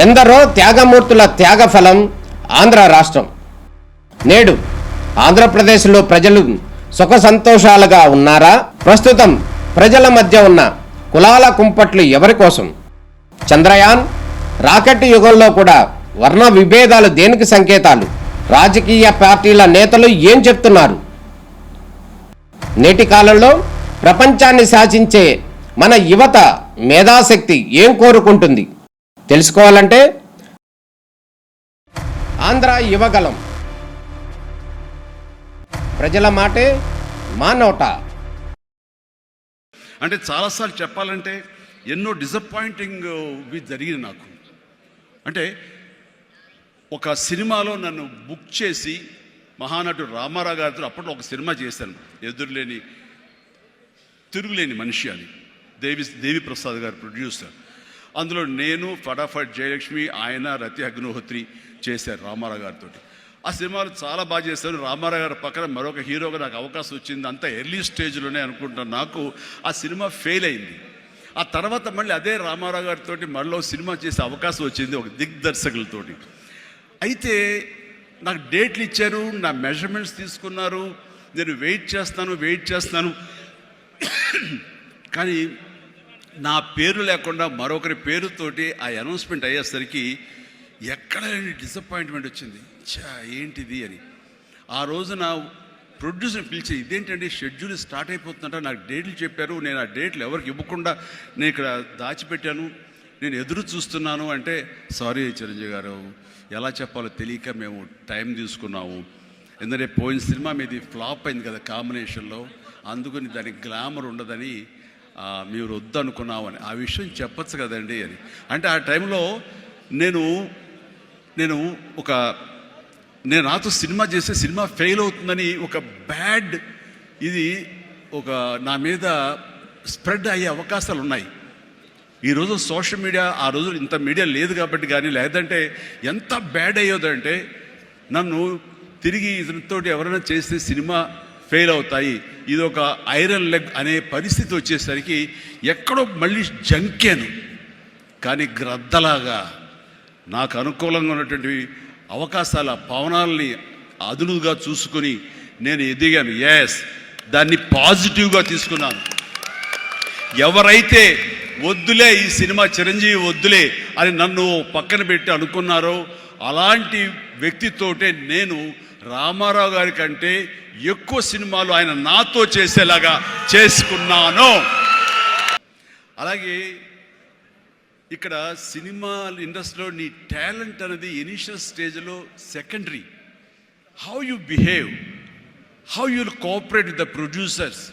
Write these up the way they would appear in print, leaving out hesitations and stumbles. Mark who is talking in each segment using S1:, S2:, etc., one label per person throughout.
S1: ఎందరో త్యాగమూర్తుల త్యాగఫలం ఆంధ్ర రాష్ట్రం. నేడు ఆంధ్రప్రదేశ్లో ప్రజలు సుఖ సంతోషాలుగా ఉన్నారా? ప్రస్తుతం ప్రజల మధ్య ఉన్న కులాల కుంపట్లు ఎవరి కోసం? చంద్రయాన్ రాకెట్ యుగంలో కూడా వర్ణ విభేదాలు దేనికి సంకేతాలు? రాజకీయ పార్టీల నేతలు ఏం చెప్తున్నారు? నేటి కాలంలో ప్రపంచాన్ని శాసించే మన యువత మేధాశక్తి ఏం కోరుకుంటుంది? తెలుసుకోవాలంటే ఆంధ్ర యువగలం. ప్రజల మాటే మా నోట.
S2: అంటే చాలాసార్లు చెప్పాలంటే ఎన్నో డిసప్పాయింటింగ్ జరిగింది నాకు. అంటే ఒక సినిమాలో నన్ను బుక్ చేసి మహానటుడు రామారావు గారితో అప్పట్లో ఒక సినిమా చేశాను, ఎదురులేని తిరుగులేని మనిషి అని. దేవి ప్రసాద్ గారు ప్రొడ్యూసర్. అందులో నేను, ఫటాఫట్ జయలక్ష్మి, ఆయన, రతి అగ్నిహోత్రి చేశారు రామారావు గారితో. ఆ సినిమాలు చాలా బాగా చేశాను. రామారావు గారి పక్కన మరొక హీరోగా నాకు అవకాశం వచ్చింది. అంతా ఎర్లీ స్టేజ్లోనే అనుకుంటాను. నాకు ఆ సినిమా ఫెయిల్ అయింది. ఆ తర్వాత మళ్ళీ అదే రామారావు గారితో మళ్ళీ సినిమా చేసే అవకాశం వచ్చింది ఒక దిగ్దర్శకులతోటి. అయితే నాకు డేట్లు ఇచ్చారు, నా మెజర్మెంట్స్ తీసుకున్నారు, నేను వెయిట్ చేస్తాను. కానీ నా పేరు లేకుండా మరొకరి పేరుతోటి ఆ అనౌన్స్మెంట్ అయ్యేసరికి ఎక్కడ డిసప్పాయింట్మెంట్ వచ్చింది. ఏంటిది అని. ఆ రోజున ప్రొడ్యూసర్ పిలిచి, ఇదేంటంటే షెడ్యూల్ స్టార్ట్ అయిపోతుందంట, నాకు డేట్లు చెప్పారు, నేను ఆ డేట్లు ఎవరికి ఇవ్వకుండా నేను ఇక్కడ దాచిపెట్టాను, నేను ఎదురు చూస్తున్నాను అంటే, సారీ చిరంజీవి గారు, ఎలా చెప్పాలో తెలియక మేము టైం తీసుకున్నాము. ఎందుకంటే పోయిన సినిమా మీది ఫ్లాప్ అయింది కదా కాంబినేషన్లో, అందుకని దానికి గ్లామర్ ఉండదని మీరు వద్దనుకున్నామని. ఆ విషయం చెప్పచ్చు కదండి అని. అంటే ఆ టైంలో నేను నాతో సినిమా చేస్తే సినిమా ఫెయిల్ అవుతుందని ఒక బ్యాడ్ ఇది ఒక నా మీద స్ప్రెడ్ అయ్యే అవకాశాలు ఉన్నాయి. ఈరోజు సోషల్ మీడియా, ఆ రోజు ఇంత మీడియా లేదు కాబట్టి కానీ, లేదంటే ఎంత బ్యాడ్ అయ్యేదంటే నన్ను తిరిగి ఇతనితోటి ఎవరైనా చేస్తే సినిమా ఫెయిల్ అవుతాయి, ఇది ఒక ఐరన్ లెగ్ అనే పరిస్థితి వచ్చేసరికి ఎక్కడో మళ్ళీ జంకాను. కానీ గ్రద్దలాగా నాకు అనుకూలంగా ఉన్నటువంటి అవకాశాల పవనాల్ని అదునుగా చూసుకొని నేను ఎదిగాను. దాన్ని పాజిటివ్గా తీసుకున్నాను. ఎవరైతే వద్దులే ఈ సినిమా చిరంజీవి వద్దులే అని నన్ను పక్కన పెట్టి అనుకున్నారో అలాంటి వ్యక్తితోటే నేను రామారావు గారి కంటే ఎక్కువ సినిమాలు ఆయన నాతో చేసేలాగా చేసుకున్నాను. అలాగే ఇక్కడ సినిమా ఇండస్ట్రీలో నీ టాలెంట్ అనేది ఇనిషియల్ స్టేజ్లో secondary. How you behave, how you cooperate with the producers,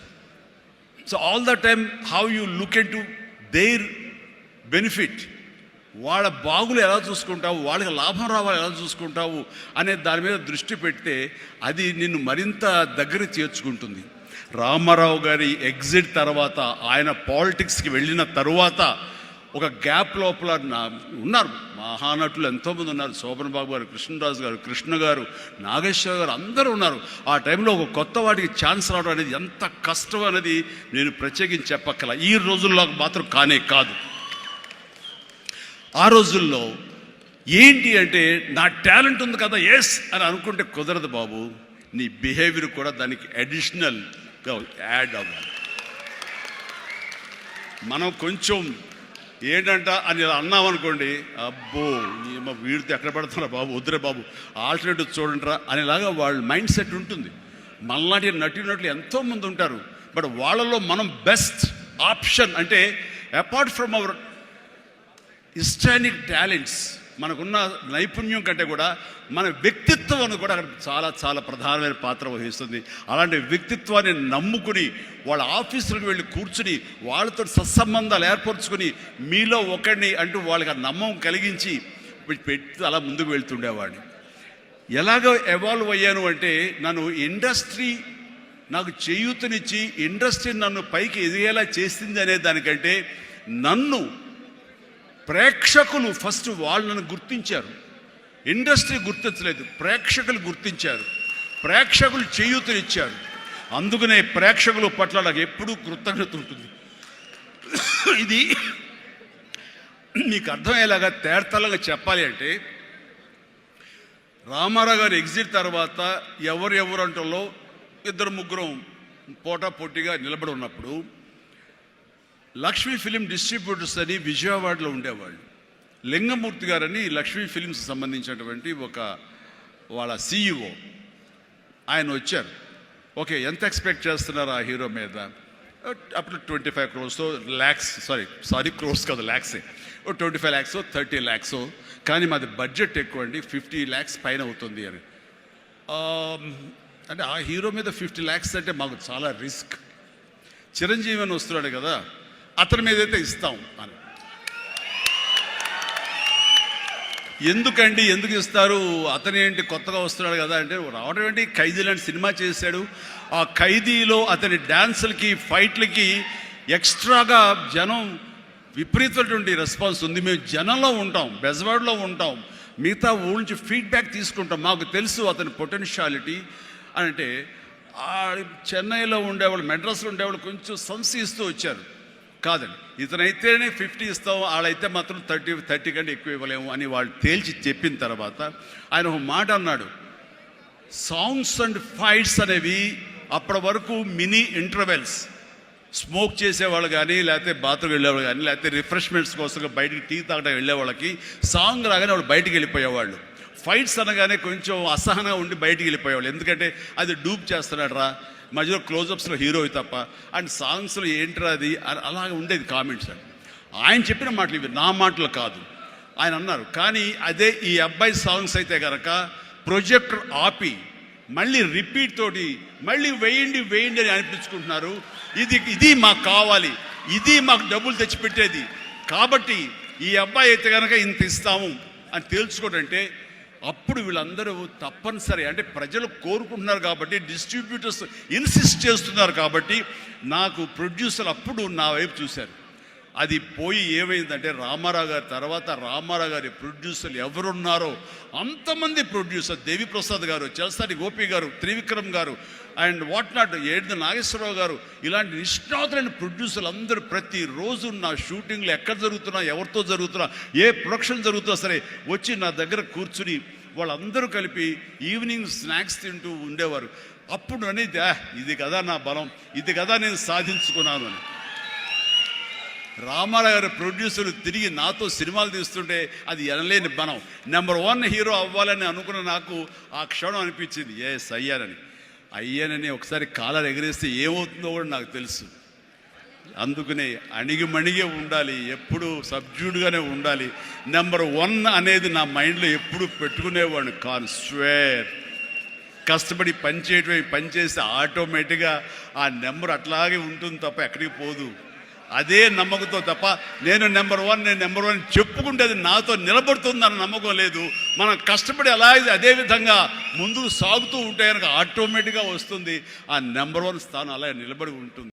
S2: so all the time how you look in to their benefit, వాళ్ళ బాగులు ఎలా చూసుకుంటావు, వాళ్ళకి లాభం రావాలి ఎలా చూసుకుంటావు అనే దాని మీద దృష్టి పెడితే అది నిన్ను మరింత దగ్గర చేర్చుకుంటుంది. రామారావు గారి ఎగ్జిట్ తర్వాత, ఆయన పాలిటిక్స్కి వెళ్ళిన తరువాత ఒక గ్యాప్ లోపల ఉన్నారు మహానటులు ఎంతోమంది ఉన్నారు. శోభన్ బాబు గారు, కృష్ణరాజు గారు, కృష్ణ గారు, నాగేశ్వర గారు, అందరూ ఉన్నారు. ఆ టైంలో ఒక కొత్త వాటికి ఛాన్స్ రావడం అనేది ఎంత కష్టం అనేది నేను ప్రత్యేకించి చెప్పక్కల. ఈ రోజుల్లో మాత్రం కానే కాదు. ఆ రోజుల్లో ఏంటి అంటే నా టాలెంట్ ఉంది కదా అని అనుకుంటే కుదరదు బాబు. నీ బిహేవియర్ కూడా దానికి అడిషనల్గా యాడ్ అవ్వాలి. మనం కొంచెం ఏంటంట అని అన్నామనుకోండి, అబ్బో వీడితో ఎక్కడ పడుతున్నా బాబు, వద్దురే బాబు, ఆల్టర్నేటివ్ చూడండిరా అనేలాగా వాళ్ళ మైండ్ సెట్ ఉంటుంది. మనలాంటి నటులు ఎంతోమంది ఉంటారు. బట్ వాళ్ళలో మనం బెస్ట్ ఆప్షన్ అంటే అపార్ట్ ఫ్రమ్ అవర్ హిస్టానిక్ టాలెంట్స్, మనకున్న నైపుణ్యం కంటే కూడా మన వ్యక్తిత్వం కూడా అక్కడ చాలా చాలా ప్రధానమైన పాత్ర వహిస్తుంది. అలాంటి వ్యక్తిత్వాన్ని నమ్ముకుని వాళ్ళ ఆఫీసులకు వెళ్ళి కూర్చుని వాళ్ళతో సత్సంబంధాలు ఏర్పరచుకొని మీలో ఒకడిని అంటూ వాళ్ళకి ఆ నమ్మకం కలిగించి పెట్టి అలా ముందుకు వెళ్తుండేవాడిని. ఎలాగో ఎవాల్వ్ అయ్యాను అంటే, నన్ను ఇండస్ట్రీ నాకు చేయూతనిచ్చి ఇండస్ట్రీ నన్ను పైకి ఎదిగేలా చేసింది అనే దానికంటే, నన్ను ప్రేక్షకులు ఫస్ట్ వాళ్ళను గుర్తించారు. ఇండస్ట్రీ గుర్తించలేదు, ప్రేక్షకులు గుర్తించారు, ప్రేక్షకులు చేయూతనిచ్చారు. అందుకనే ప్రేక్షకుల పట్ల నాకు ఎప్పుడూ కృతజ్ఞత ఉంటుంది. ఇది మీకు అర్థమయ్యేలాగా తేడతలంగా చెప్పాలి అంటే, రామారావు గారు ఎగ్జిట్ తర్వాత ఎవరు అంటలో ఇద్దరు ముగ్గురం పోటా పోటీగా నిలబడి ఉన్నప్పుడు లక్ష్మీ ఫిలిం డిస్ట్రిబ్యూటర్స్ అని విజయవాడలో ఉండేవాళ్ళు. లింగమూర్తి గారని లక్ష్మీ ఫిలిమ్స్ సంబంధించినటువంటి వాళ్ళ CEO ఆయన వచ్చారు. ఓకే, ఎంత ఎక్స్పెక్ట్ చేస్తున్నారు ఆ హీరో మీద? అప్పుడు 25 crores ల్యాక్స్, సారీ క్రోర్స్ కాదు, ల్యాక్సే. 25 lakhs 30 lakhs, కానీ మాది బడ్జెట్ ఎక్కువ అండి, 50 lakhs పైన అవుతుంది అని. అంటే ఆ హీరో మీద 50 lakhs అంటే మాకు చాలా రిస్క్. చిరంజీవి అని వస్తున్నాడు కదా, అతని మీద అయితే ఇస్తాం అని. ఎందుకు ఇస్తారు? అతను ఏంటి కొత్తగా వస్తున్నాడు కదా అంటే, రావడం ఏంటి, ఖైదీ లాంటి సినిమా చేశాడు. ఆ ఖైదీలో అతని డ్యాన్సులకి ఫైట్లకి ఎక్స్ట్రాగా జనం విపరీతమైనటువంటి రెస్పాన్స్ ఉంది. మేము జనంలో ఉంటాం, బెజవాడలో ఉంటాం, మిగతా ఊళ్ళ నుంచి ఫీడ్బ్యాక్ తీసుకుంటాం, మాకు తెలుసు అతని పొటెన్షియాలిటీ అని. అంటే చెన్నైలో ఉండేవాళ్ళు, మెడ్రాస్లో ఉండేవాళ్ళు కొంచెం సంశయిస్తూ వచ్చారు. కాదండి, ఇతనైతేనే 50 ఇస్తాం, వాళ్ళైతే మాత్రం 30 కంటే ఎక్కువ ఇవ్వలేము అని వాళ్ళు తేల్చి చెప్పిన తర్వాత ఆయన ఒక మాట అన్నాడు, సాంగ్స్ అండ్ ఫైట్స్ అనేవి అప్పటి వరకు మినీ ఇంటర్వెల్స్, స్మోక్ చేసేవాళ్ళు కానీ, లేకపోతే బాత్రూమ్ వెళ్ళేవాళ్ళు కానీ, లేకపోతే రిఫ్రెష్మెంట్స్ కోసం బయటికి టీ తాగడానికి వెళ్ళే వాళ్ళకి సాంగ్ రాగానే వాళ్ళు బయటికి వెళ్ళిపోయేవాళ్ళు. ఫైట్స్ అనగానే కొంచెం అసహనంగా ఉండి బయటికి వెళ్ళిపోయేవాళ్ళు, ఎందుకంటే అది డూప్ చేస్తున్నాడు రా, మధ్యలో క్లోజప్స్లో హీరో తప్ప, అండ్ సాంగ్స్లో ఏంట్రా అది, అలాగే ఉండేది కామెంట్స్. అని ఆయన చెప్పిన మాటలు ఇవి, నా మాటలు కాదు. ఆయన అన్నారు, కానీ అదే ఈ అబ్బాయి సాంగ్స్ అయితే కనుక ప్రొజెక్టర్ ఆపి మళ్ళీ రిపీట్ తోటి మళ్ళీ వేయండి అని అనిపించుకుంటున్నారు. ఇది మాకు కావాలి, ఇది మాకు డబ్బులు తెచ్చిపెట్టేది, కాబట్టి ఈ అబ్బాయి అయితే కనుక ఇంత ఇస్తాము అని తేల్చుకోవడంటే, అప్పుడు వీళ్ళందరూ తప్పనిసరి, అంటే ప్రజలు కోరుకుంటున్నారు కాబట్టి, డిస్ట్రిబ్యూటర్స్ ఇన్సిస్ట్ చేస్తున్నారు కాబట్టి, నాకు ప్రొడ్యూసర్ అప్పుడు నా వైపు చూశారు. అది పోయి ఏమైందంటే, రామారావు గారి తర్వాత రామారావు గారి ప్రొడ్యూసర్లు ఎవరున్నారో అంతమంది ప్రొడ్యూసర్, దేవిప్రసాద్ గారు, చలసాని గోపి గారు, త్రివిక్రమ్ గారు, అండ్ వాట్ నాట్, ఏడు నాగేశ్వరరావు గారు, ఇలాంటి నిష్ణాతులైన ప్రొడ్యూసర్లు అందరూ ప్రతిరోజు నా షూటింగ్లు ఎక్కడ జరుగుతున్నా, ఎవరితో జరుగుతున్నా, ఏ ప్రొడక్షన్ జరుగుతున్నా సరే వచ్చి నా దగ్గర కూర్చుని వాళ్ళందరూ కలిపి ఈవినింగ్ స్నాక్స్ తింటూ ఉండేవారు. అప్పుడు అనేది, ఇది కదా నా బలం, ఇది కదా నేను సాధించుకున్నాను అని. రామారావు గారి ప్రొడ్యూసర్లు తిరిగి నాతో సినిమాలు తీస్తుంటే అది ఎనలేని బలం. నెంబర్ 1 హీరో అవ్వాలని అనుకున్న నాకు ఆ క్షణం అనిపించింది, ఎస్ అయ్యానని ఒకసారి కాలర్ ఎగరేస్తే ఏమవుతుందో కూడా నాకు తెలుసు. అందుకనే అణిగిమణిగే ఉండాలి, ఎప్పుడు సబ్జ్యూడ్గానే ఉండాలి. నెంబర్ 1 అనేది నా మైండ్లో ఎప్పుడు పెట్టుకునేవాడిని కాను. స్వేర్ కష్టపడి పనిచేస్తే ఆటోమేటిక్గా ఆ నెంబర్ అట్లాగే ఉంటుంది తప్ప ఎక్కడికి పోదు. అదే నమ్మకంతో తప్ప నేను నెంబర్ 1 చెప్పుకుంటే అది నాతో నిలబడుతుందన్న నమ్మకం లేదు. మనం కష్టపడి అలాగే అదే విధంగా ముందుకు సాగుతూ ఉంటే కనుక ఆటోమేటిక్గా వస్తుంది, ఆ నెంబర్ 1 స్థానం అలాగే నిలబడి ఉంటుంది.